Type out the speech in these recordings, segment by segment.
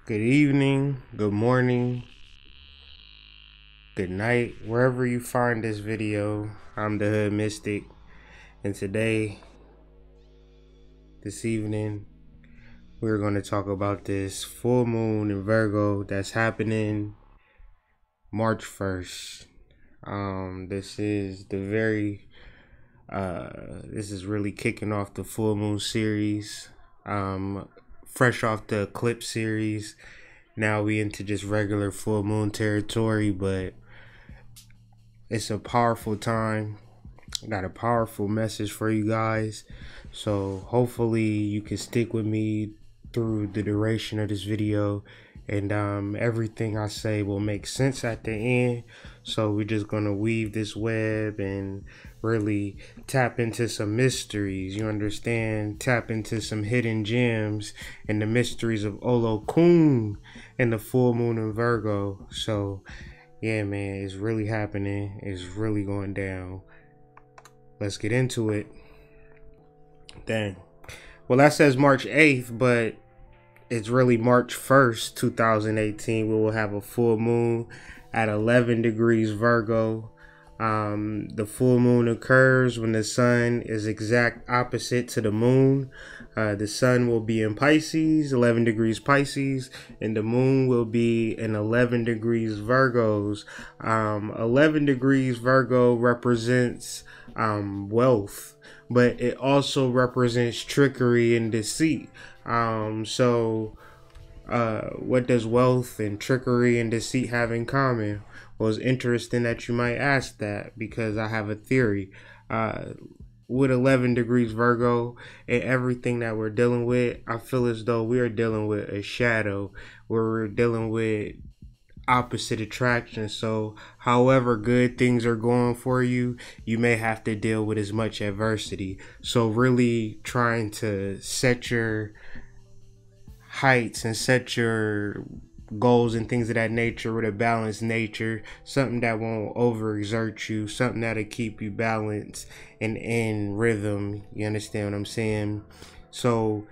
Good evening, good morning, good night, wherever you find this video. I'm the Hood Mystic, and this evening, we're going to talk about this full moon in Virgo that's happening March 1st. This is this is really kicking off the full moon series. Fresh off the eclipse series. Now we into just regular full moon territory, but it's a powerful time. I got a powerful message for you guys. So hopefully you can stick with me through the duration of this video, and everything I say will make sense at the end. So we're just gonna weave this web and really tap into some mysteries, you understand? Tap into some hidden gems and the mysteries of Olokun and the full moon in Virgo. So yeah, man, it's really happening. It's really going down. Let's get into it. Dang. Well, that says March 8th, but it's really March 1st, 2018. We will have a full moon at 11 degrees Virgo. The full moon occurs when the sun is exact opposite to the moon. The sun will be in Pisces, 11 degrees Pisces, and the moon will be in 11 degrees Virgos. 11 degrees Virgo represents wealth, but it also represents trickery and deceit. What does wealth and trickery and deceit have in common? Well, it's interesting that you might ask that, because I have a theory. With 11 degrees Virgo and everything that we're dealing with, I feel as though we are dealing with a shadow, where we're dealing with opposite attraction. So however good things are going for you, you may have to deal with as much adversity. So really trying to set your heights and set your goals and things of that nature with a balanced nature, something that won't overexert you, something that'll keep you balanced and in rhythm. You understand what I'm saying? So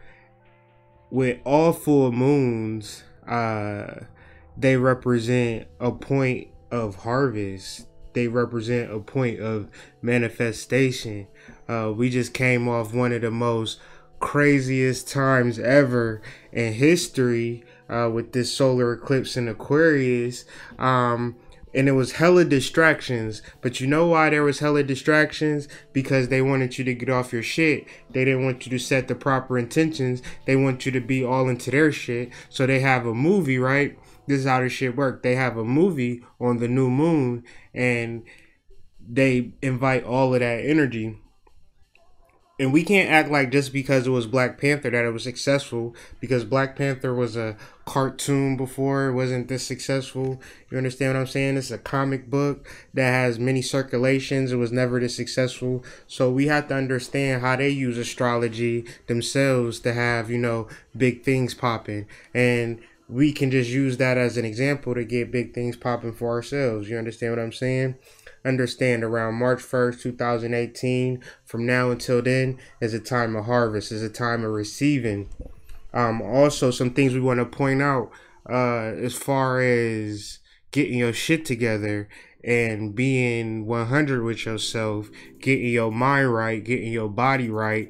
with all full moons, they represent a point of harvest. They represent a point of manifestation. We just came off one of the most craziest times ever in history, with this solar eclipse in Aquarius. And it was hella distractions. But you know why there was hella distractions? Because they wanted you to get off your shit. They didn't want you to set the proper intentions. They want you to be all into their shit. So they have a movie, right? This is how this shit work. They have a movie on the new moon, and they invite all of that energy. And we can't act like just because it was Black Panther that it was successful, because Black Panther was a cartoon before. It wasn't this successful. You understand what I'm saying? It's a comic book that has many circulations. It was never this successful. So we have to understand how they use astrology themselves to have, big things popping. And we can just use that as an example to get big things popping for ourselves. You understand what I'm saying? Understand, around March 1st, 2018, from now until then, is a time of harvest, is a time of receiving. Also, some things we want to point out, as far as getting your shit together and being 100 with yourself, getting your mind right, getting your body right,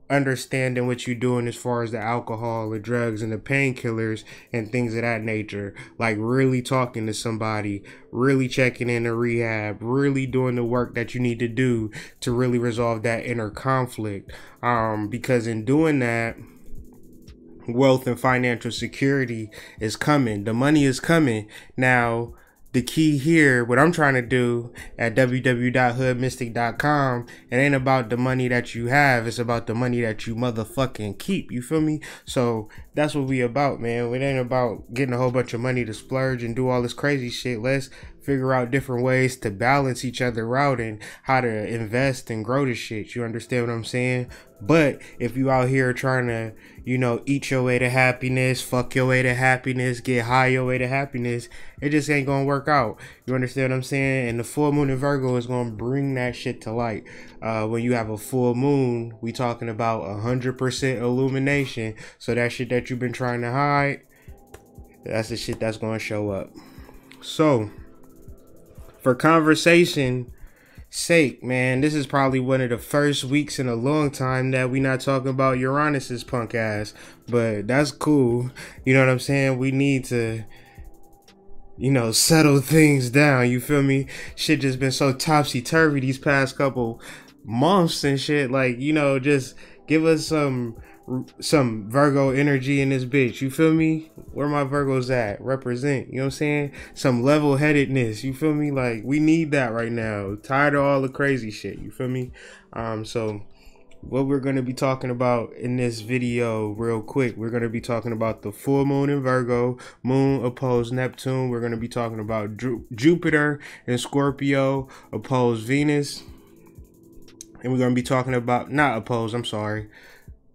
understanding what you're doing as far as the alcohol, the drugs, and the painkillers and things of that nature. Like really talking to somebody, really checking in a rehab, really doing the work that you need to do to really resolve that inner conflict. Because in doing that, wealth and financial security is coming. The money is coming. Now, the key here, what I'm trying to do at www.hoodmystic.com, it ain't about the money that you have. It's about the money that you motherfucking keep. You feel me? So that's what we about, man. It ain't about getting a whole bunch of money to splurge and do all this crazy shit. Let's figure out different ways to balance each other out and how to invest and grow this shit. You understand what I'm saying? But if you out here trying to, eat your way to happiness, fuck your way to happiness, get high your way to happiness, it just ain't gonna work out. You understand what I'm saying? And the full moon in Virgo is gonna bring that shit to light. When you have a full moon, we talking about 100% illumination. So that shit that you've been trying to hide, That's the shit that's gonna show up. So, for conversation sake, man, this is probably one of the first weeks in a long time that we not talking about Uranus's punk ass. But that's cool. You know what I'm saying? We need to, you know, settle things down. You feel me? Shit just been so topsy-turvy these past couple months and shit. Like, you know, just give us some Virgo energy in this bitch. You feel me? Where my Virgos at? Represent. You know what I'm saying? Some level-headedness. You feel me? Like, we need that right now. Tired of all the crazy shit. You feel me? So what we're going to be talking about in this video real quick, we're going to be talking about the full moon in Virgo, moon opposed Neptune. We're going to be talking about Jupiter in Scorpio opposed Venus. And we're going to be talking about, not opposed, I'm sorry,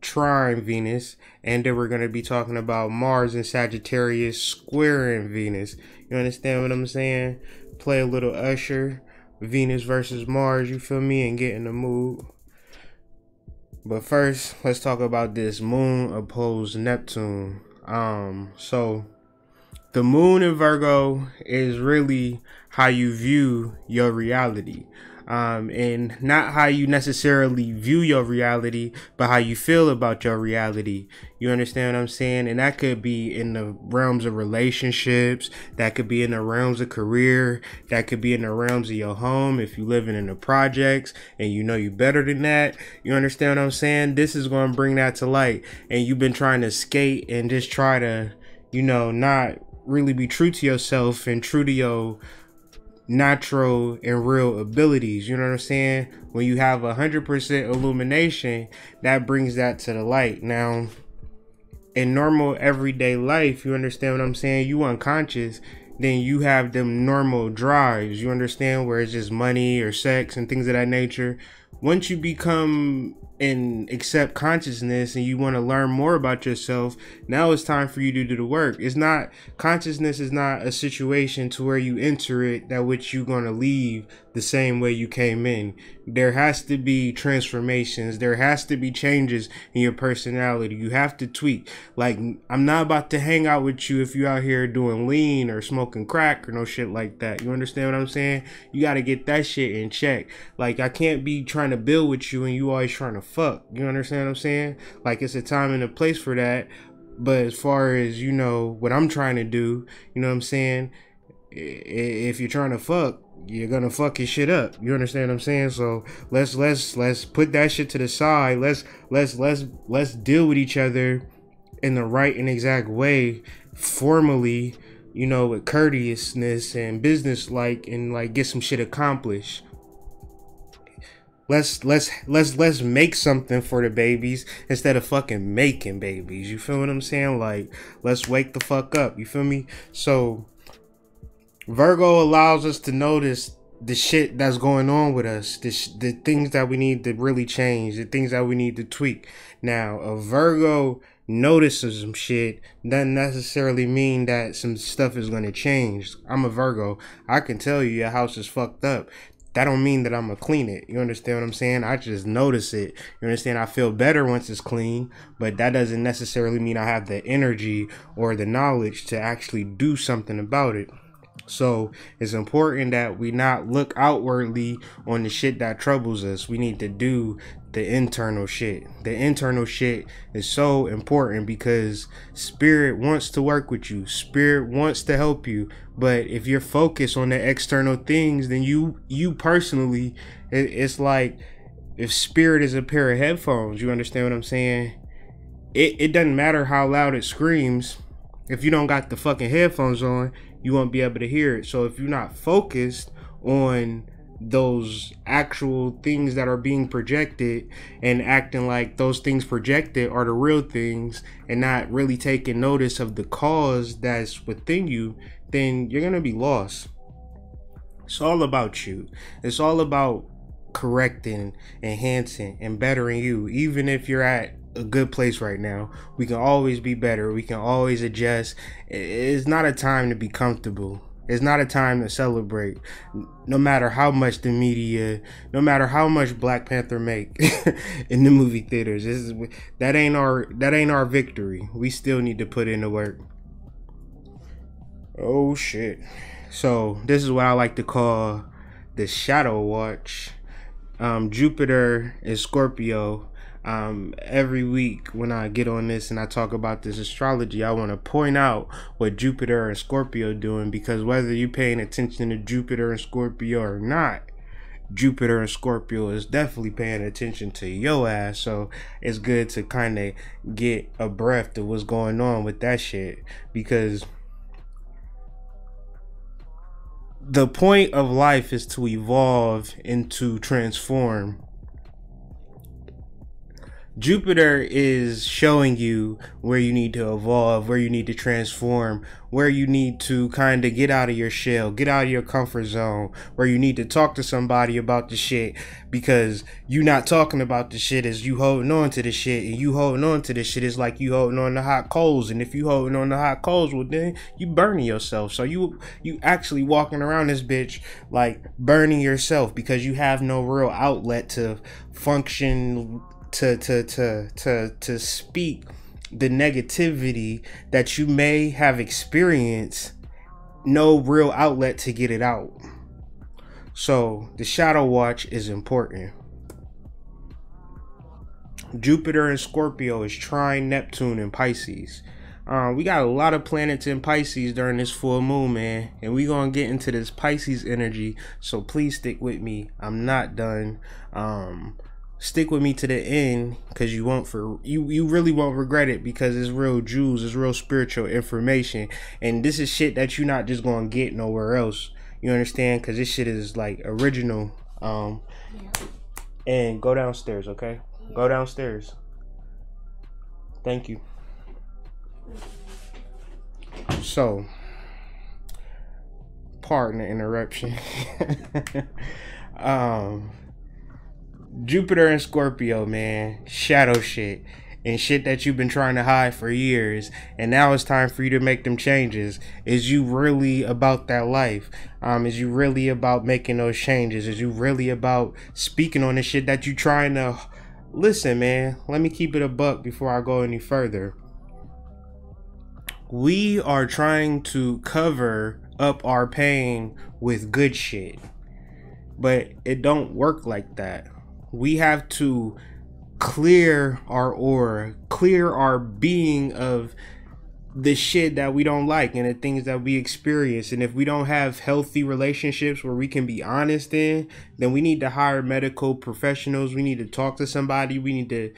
trine Venus. And then we're going to be talking about Mars in Sagittarius squaring Venus. You understand what I'm saying? Play a little Usher, Venus versus Mars, you feel me, and get in the mood. But first, let's talk about this moon opposed Neptune. So the moon in Virgo is really how you view your reality. And not how you necessarily view your reality, but how you feel about your reality. You understand what I'm saying? And that could be in the realms of relationships. That could be in the realms of career. That could be in the realms of your home. If you're living in the projects and you know you better than that, you understand what I'm saying? This is going to bring that to light. And you've been trying to skate and just try to, you know, not really be true to yourself and true to your natural and real abilities. You know what I'm saying? When you have 100% illumination, that brings that to the light. Now, in normal everyday life, you understand what I'm saying? You unconscious, then you have them normal drives. You understand, where it's just money or sex and things of that nature. Once you become and accept consciousness and you want to learn more about yourself, now it's time for you to do the work. It's not, consciousness is not a situation to where you enter it that which you're going to leave the same way you came in. There has to be transformations. There has to be changes in your personality. You have to tweak. Like, I'm not about to hang out with you if you out here doing lean or smoking crack or no shit like that. You understand what I'm saying? You got to get that shit in check. Like, I can't be trying to build with you and you always trying to fuck. You understand what I'm saying? Like, it's a time and a place for that. But as far as, you know, what I'm trying to do, you know what I'm saying? If you're trying to fuck, you're gonna fuck your shit up. You understand what I'm saying? So let's put that shit to the side. Let's deal with each other in the right and exact way, formally, you know, with courteousness and business like, and like get some shit accomplished. Let's make something for the babies instead of fucking making babies. You feel what I'm saying? Like, let's wake the fuck up. You feel me? So Virgo allows us to notice the shit that's going on with us, the things that we need to really change, the things that we need to tweak. Now, a Virgo notices some shit doesn't necessarily mean that some stuff is going to change. I'm a Virgo. I can tell you your house is fucked up. That don't mean that I'm gonna clean it. You understand what I'm saying? I just notice it. You understand? I feel better once it's clean, but that doesn't necessarily mean I have the energy or the knowledge to actually do something about it. So it's important that we not look outwardly on the shit that troubles us. We need to do the internal shit. The internal shit is so important because spirit wants to work with you. Spirit wants to help you. But if you're focused on the external things, then you personally, it's like if spirit is a pair of headphones. You understand what I'm saying? It doesn't matter how loud it screams. If you don't got the fucking headphones on, you won't be able to hear it. So if you're not focused on those actual things that are being projected and acting like those things projected are the real things and not really taking notice of the cause that's within you, then you're going to be lost. It's all about you. It's all about correcting, enhancing, and bettering you. Even if you're at a good place right now, we can always be better. We can always adjust. It's not a time to be comfortable. It's not a time to celebrate. No matter how much the media, no matter how much Black Panther make in the movie theaters, that ain't our victory. We still need to put in the work. Oh shit. So this is what I like to call the shadow watch. Jupiter is Scorpio. Every week when I get on this and I talk about this astrology, I want to point out what Jupiter and Scorpio doing, because whether you're paying attention to Jupiter and Scorpio or not, Jupiter and Scorpio is definitely paying attention to your ass. So it's good to kind of get a breath of what's going on with that shit, because the point of life is to evolve and to transform. Jupiter is showing you where you need to evolve, where you need to transform, where you need to kind of get out of your shell, get out of your comfort zone, where you need to talk to somebody about the shit, because you not talking about the shit is you holding on to the shit, and you holding on to the shit is like you holding on to hot coals, and if you holding on to hot coals, well then you burning yourself. So you actually walking around this bitch like burning yourself because you have no real outlet to function, to speak the negativity that you may have experienced, no real outlet to get it out. So the shadow watch is important. Jupiter in Scorpio is trine Neptune in Pisces. We got a lot of planets in Pisces during this full moon, man, and we gonna get into this Pisces energy, so please stick with me. I'm not done. Stick with me to the end, because you really won't regret it, because it's real jewels, it's real spiritual information, and this is shit that you're not just gonna get nowhere else. You understand? Because this shit is like original. And go downstairs, okay? Go downstairs. Thank you. So, pardon the interruption. Jupiter and Scorpio, man, shadow shit and shit that you've been trying to hide for years, and now it's time for you to make them changes. Is you really about that life? Is you really about making those changes? Is you really about speaking on the shit that you trying to... Listen, man, let me keep it a buck before I go any further. We are trying to cover up our pain with good shit, but it don't work like that. We have to clear our aura, clear our being of the shit that we don't like and the things that we experience. And if we don't have healthy relationships where we can be honest in, then we need to hire medical professionals. We need to talk to somebody. We need to,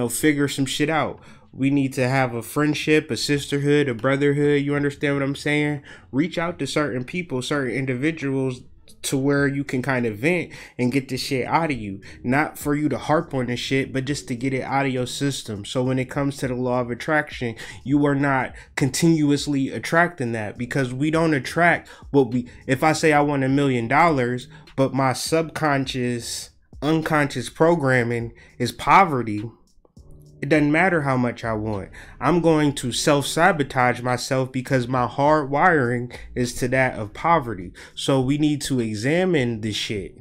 figure some shit out. We need to have a friendship, a sisterhood, a brotherhood. You understand what I'm saying? Reach out to certain people, certain individuals, to where you can kind of vent and get this shit out of you. Not for you to harp on this shit, but just to get it out of your system. So when it comes to the law of attraction, you are not continuously attracting that, because we don't attract what we... If I say I want $1 million, but my subconscious, unconscious programming is poverty, it doesn't matter how much I want. I'm going to self-sabotage myself because my hard wiring is to that of poverty. So we need to examine this shit.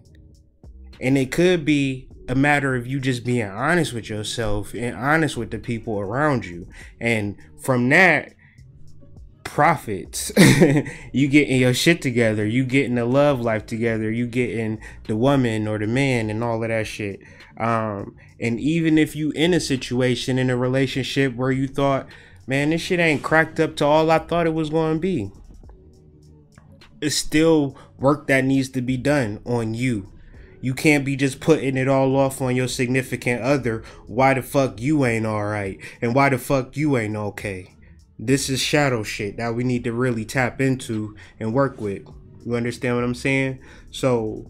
And it could be a matter of you just being honest with yourself and honest with the people around you. And from that, profits. You getting your shit together. You getting the love life together. You getting the woman or the man and all of that shit. And even if you in a situation, in a relationship where you thought, man, this shit ain't cracked up to all I thought it was going to be, it's still work that needs to be done on you. You can't be just putting it all off on your significant other. Why the fuck you ain't all right? And why the fuck you ain't okay? This is shadow shit that we need to really tap into and work with. You understand what I'm saying? So,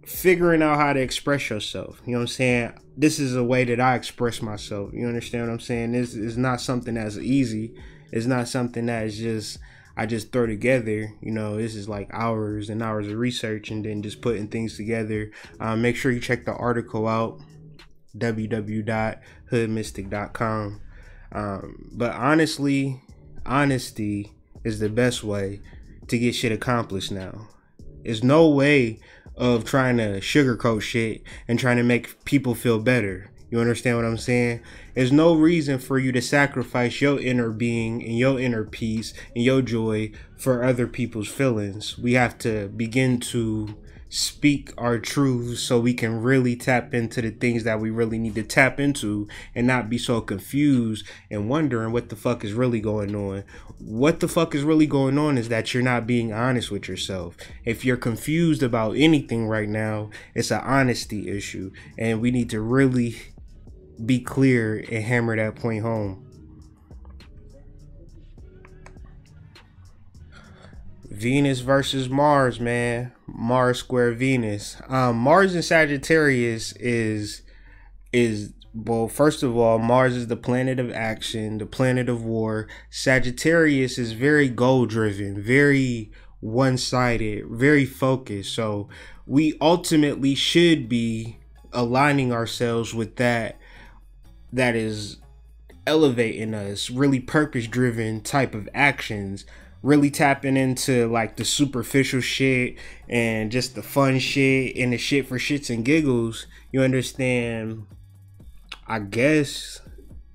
figuring out how to express yourself. You know what I'm saying? This is a way that I express myself. You understand what I'm saying? This is not something that's easy. It's not something that is just... I just throw together. This is like hours and hours of research and then just putting things together. Make sure you check the article out, www.hoodmystic.com. But honestly, honesty is the best way to get shit accomplished now. There's no way of trying to sugarcoat shit and trying to make people feel better. You understand what I'm saying? There's no reason for you to sacrifice your inner being and your inner peace and your joy for other people's feelings. We have to begin to speak our truths so we can really tap into the things that we really need to tap into and not be so confused and wondering what the fuck is really going on. What the fuck is really going on is that you're not being honest with yourself. If you're confused about anything right now, it's an honesty issue, and we need to really be clear and hammer that point home. Venus versus Mars, man. Mars square Venus. Mars in Sagittarius is well, first of all, Mars is the planet of action, the planet of war. Sagittarius is very goal driven, very one-sided, very focused. So we ultimately should be aligning ourselves with that is elevating us, really purpose driven type of actions, really tapping into like the superficial shit and just the fun shit and the shit for shits and giggles. You understand? I guess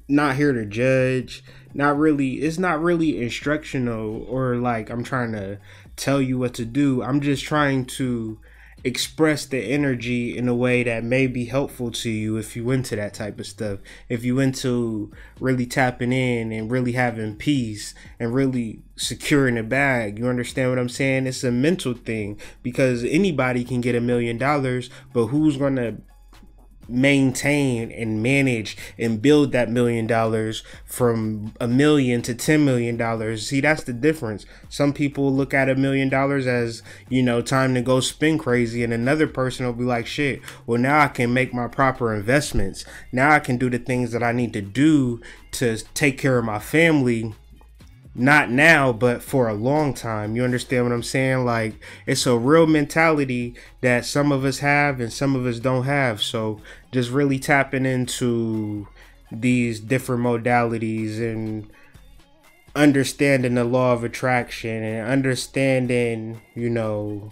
not here to judge. Not really. It's not really instructional or like I'm trying to tell you what to do. I'm just trying to express the energy in a way that may be helpful to you if you into that type of stuff. If you into really tapping in and really having peace and really securing the bag. You understand what I'm saying? It's a mental thing because anybody can get $1 million, but who's gonna maintain and manage and build that $1 million from $1 million to $10 million? See, that's the difference. Some people look at $1 million as, you know, time to go spin crazy, and another person will be like, shit, well, now I can make my proper investments. Now I can do the things that I need to do to take care of my family. Not now, but for a long time. You understand what I'm saying? Like, it's a real mentality that some of us have and some of us don't have. So just really tapping into these different modalities and understanding the law of attraction and understanding, you know,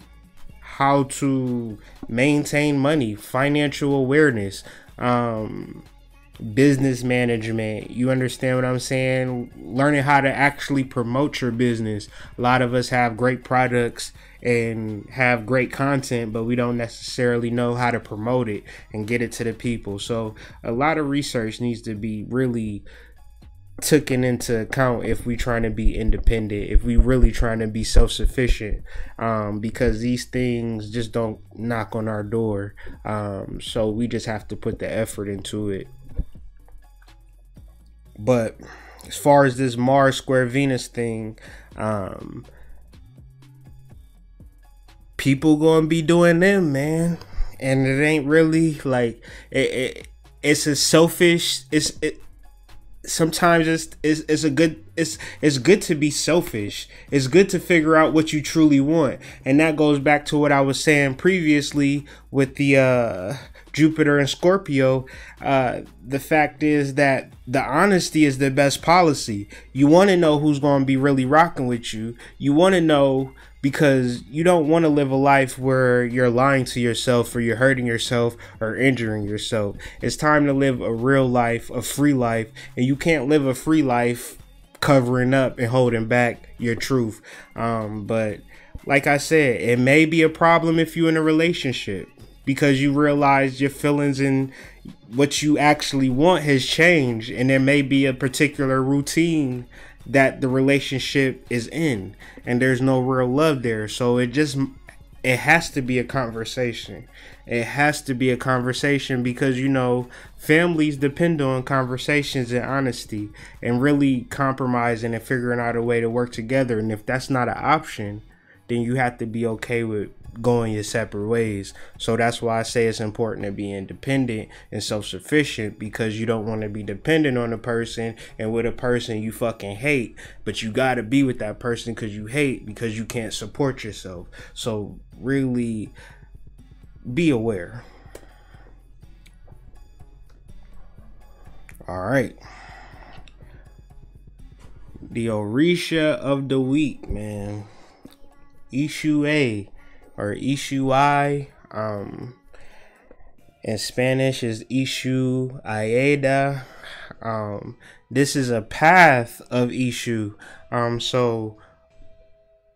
how to maintain money, financial awareness, business management. You understand what I'm saying? Learning how to actually promote your business. A lot of us have great products and have great content, but we don't necessarily know how to promote it and get it to the people. So a lot of research needs to be really taken into account if we trying to be independent, if we really trying to be self-sufficient, because these things just don't knock on our door. So we just have to put the effort into it. But as far as this Mars square Venus thing, people gonna be doing them, man, and it ain't really like it's a selfish. Sometimes it's good to be selfish. It's good to figure out what you truly want, and that goes back to what I was saying previously with the Jupiter and Scorpio. The fact is that the honesty is the best policy. You want to know who's going to be really rocking with you. You want to know because you don't want to live a life where you're lying to yourself or you're hurting yourself or injuring yourself. It's time to live a real life, a free life, and you can't live a free life covering up and holding back your truth. But like I said, it may be a problem if you're in a relationship, because you realize your feelings and what you actually want has changed, and there may be a particular routine that the relationship is in and there's no real love there. So it has to be a conversation. It has to be a conversation because, you know, families depend on conversations and honesty and really compromising and figuring out a way to work together. And if that's not an option, then you have to be okay with going your separate ways. So that's why I say it's important to be independent and self-sufficient, because you don't want to be dependent on a person and with a person you fucking hate, but you got to be with that person because you hate, because you can't support yourself. So really be aware. All right, the Orisha of the week, man. Esu-Aye or Esu-Aye. In Spanish is Esu-Aye. This is a path of Esu. So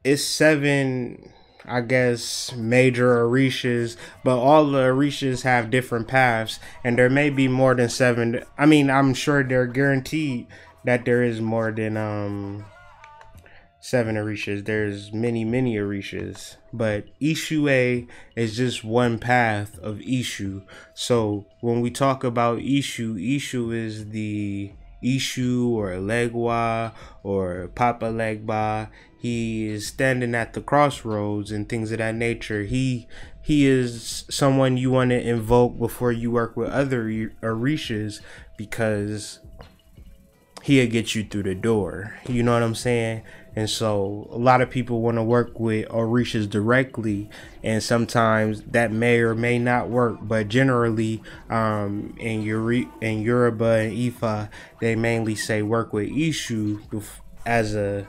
it's 7, I guess, major Orishas, but all the Orishas have different paths, and there may be more than 7. I mean, I'm sure they're guaranteed that there is more than 7 Orishas. There's many Orishas, but Esu-Aye is just one path of Esu. So when we talk about Esu is the Esu or Legua or Papa Legba. He is standing at the crossroads and things of that nature. He is someone you want to invoke before you work with other Orishas, because he'll get you through the door. You know what I'm saying? And so a lot of people want to work with Orishas directly, and sometimes that may or may not work. But generally, in Yoruba and Ifa, they mainly say work with Esu as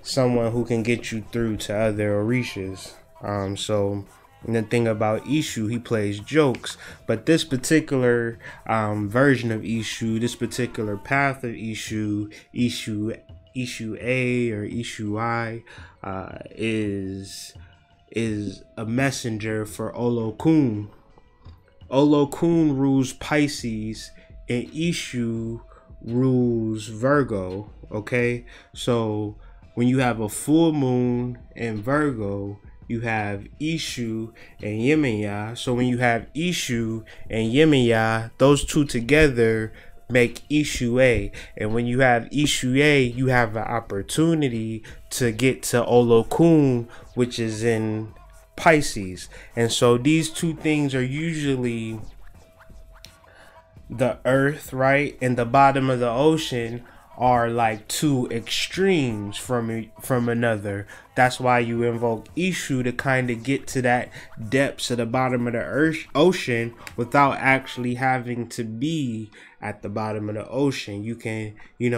someone who can get you through to other Orishas. So the thing about Esu, he plays jokes, but this particular version of Esu, this particular path of Esu, Esu-Aye or Esu-Aye, is a messenger for Olokun. Olokun rules Pisces and Esu rules Virgo. Okay, so when you have a full moon in Virgo, you have Esu and Yemaya. So when you have Esu and Yemaya, those two together make Esu-Aye. And when you have Esu-Aye, you have an opportunity to get to Olokun, which is in Pisces. And so these two things are usually the earth, right, and the bottom of the ocean are like two extremes from another. That's why you invoke Esu to kind of get to that depths of the bottom of the ocean without actually having to be at the bottom of the ocean. You can,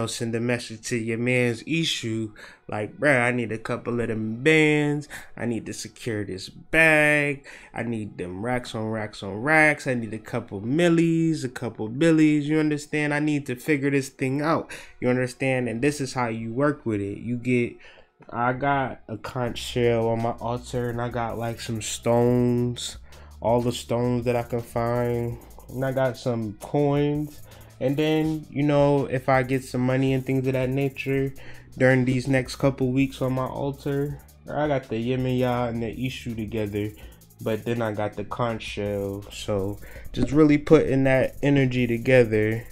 send a message to your man's Esu like, bruh, I need a couple of them bands. I need to secure this bag. I need them racks on racks on racks. I need a couple millies, a couple billies. You understand? I need to figure this thing out. You understand? And this is how you work with it. I got a conch shell on my altar, and I got like some stones, all the stones that I can find, and I got some coins. And then, if I get some money and things of that nature during these next couple weeks on my altar, I got the Yemaya and the Esu together, but then I got the conch shell. So just really putting that energy together,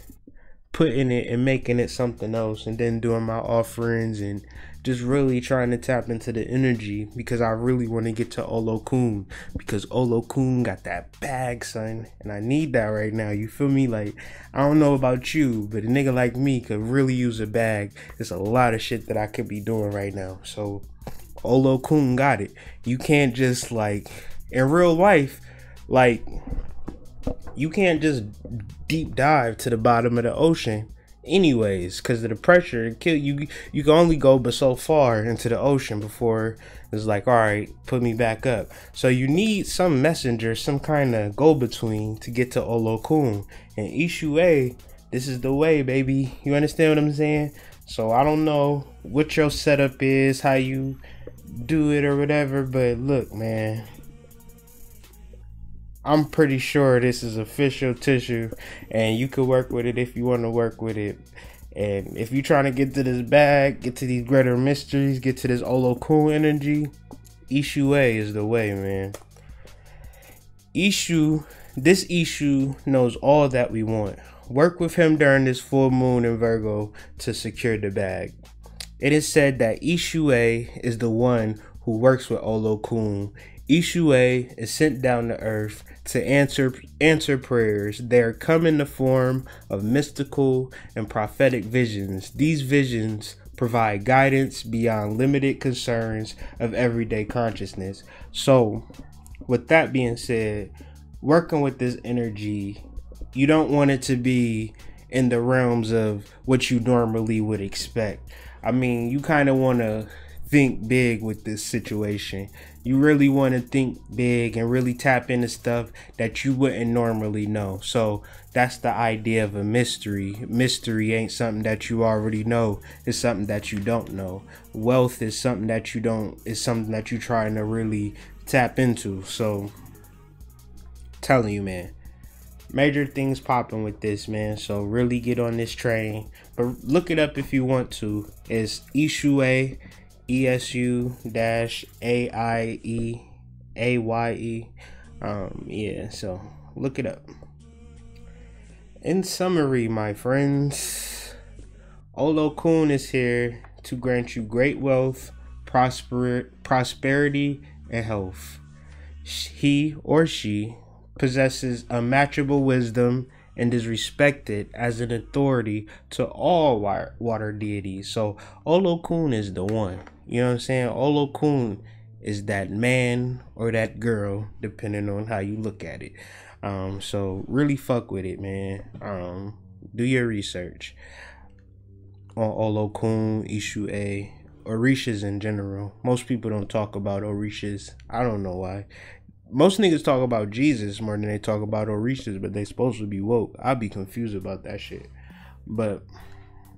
putting it and making it something else, and then doing my offerings and just really trying to tap into the energy, because I really want to get to Olokun, because Olokun got that bag, son, and I need that right now. You feel me? Like, I don't know about you, but a nigga like me could really use a bag. There's a lot of shit that I could be doing right now. So Olokun got it. You can't just, like, in real life, like, you can't just deep dive to the bottom of the ocean anyways, because of the pressure and kill you. You can only go but so far into the ocean before it's like, all right, put me back up. So you need some messenger, some kind of go-between to get to Olokun. And Esu-Aye, this is the way, baby. You understand what I'm saying? So I don't know what your setup is, how you do it or whatever, but look, man, I'm pretty sure this is official tissue, and you could work with it if you want to work with it. And if you're trying to get to this bag, get to these greater mysteries, get to this Olokun energy, Esu-Aye is the way, man. This Esu knows all that we want. Work with him during this full moon in Virgo to secure the bag. It is said that Esu-Aye is the one who works with Olokun. Esu-Aye is sent down to earth to answer prayers. They come in the form of mystical and prophetic visions. These visions provide guidance beyond limited concerns of everyday consciousness. So, with that being said, working with this energy, you don't want it to be in the realms of what you normally would expect. I mean, you kind of want to think big with this situation. You really want to think big and really tap into stuff that you wouldn't normally know. So that's the idea of a mystery. Mystery ain't something that you already know. It's something that you don't know. Wealth is something that you don't, is something that you're trying to really tap into. So telling you, man, major things popping with this, man. So really get on this train. But look it up if you want to. It's Esu-Aye, Esu-Aye. Yeah, so look it up. In summary, my friends, Olokun is here to grant you great wealth, prosperity, and health. He or she possesses unmatchable wisdom and is respected as an authority to all water deities. So Olokun is the one. You know what I'm saying? Olokun is that man or that girl, depending on how you look at it. So really fuck with it, man. Do your research on Olokun, Esu-Aye, Orishas in general. Most people don't talk about Orishas. I don't know why. Most niggas talk about Jesus more than they talk about Orishas, but they supposed to be woke. I'll be confused about that shit. But,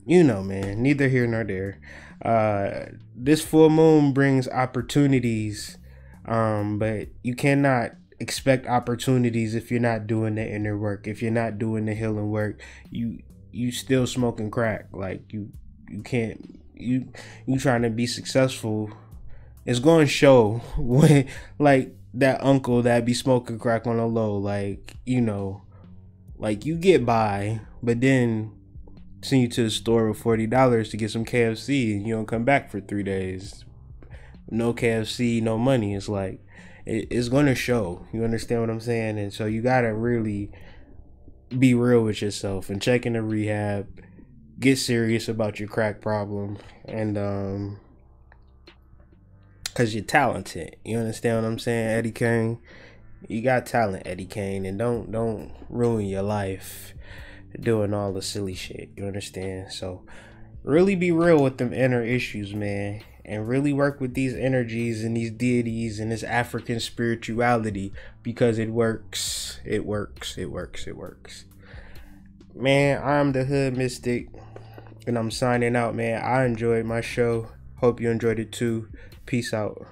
you know, man, neither here nor there. This full moon brings opportunities, but you cannot expect opportunities if you're not doing the inner work. If you're not doing the healing work, you still smoking crack. Like, you can't, you trying to be successful. It's going to show when, like, that uncle that be smoking crack on the low, like, you know, like, you get by, but then send you to the store with $40 to get some KFC and you don't come back for 3 days. No KFC, no money. It's like, it's going to show. You understand what I'm saying? And so you got to really be real with yourself and check into rehab. Get serious about your crack problem. And, cause you're talented. You understand what I'm saying, Eddie Kane? You got talent, Eddie Kane, and don't ruin your life doing all the silly shit. You understand? So really be real with them inner issues, man, and really work with these energies and these deities and this African spirituality, because it works. It works. It works. It works. Man, I'm the Hood Mystic, and I'm signing out, man. I enjoyed my show. Hope you enjoyed it too. Peace out.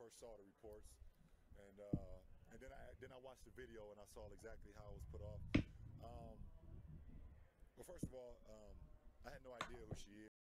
first saw the reports, and then I watched the video and I saw exactly how it was put off. Well, first of all, I had no idea who she is.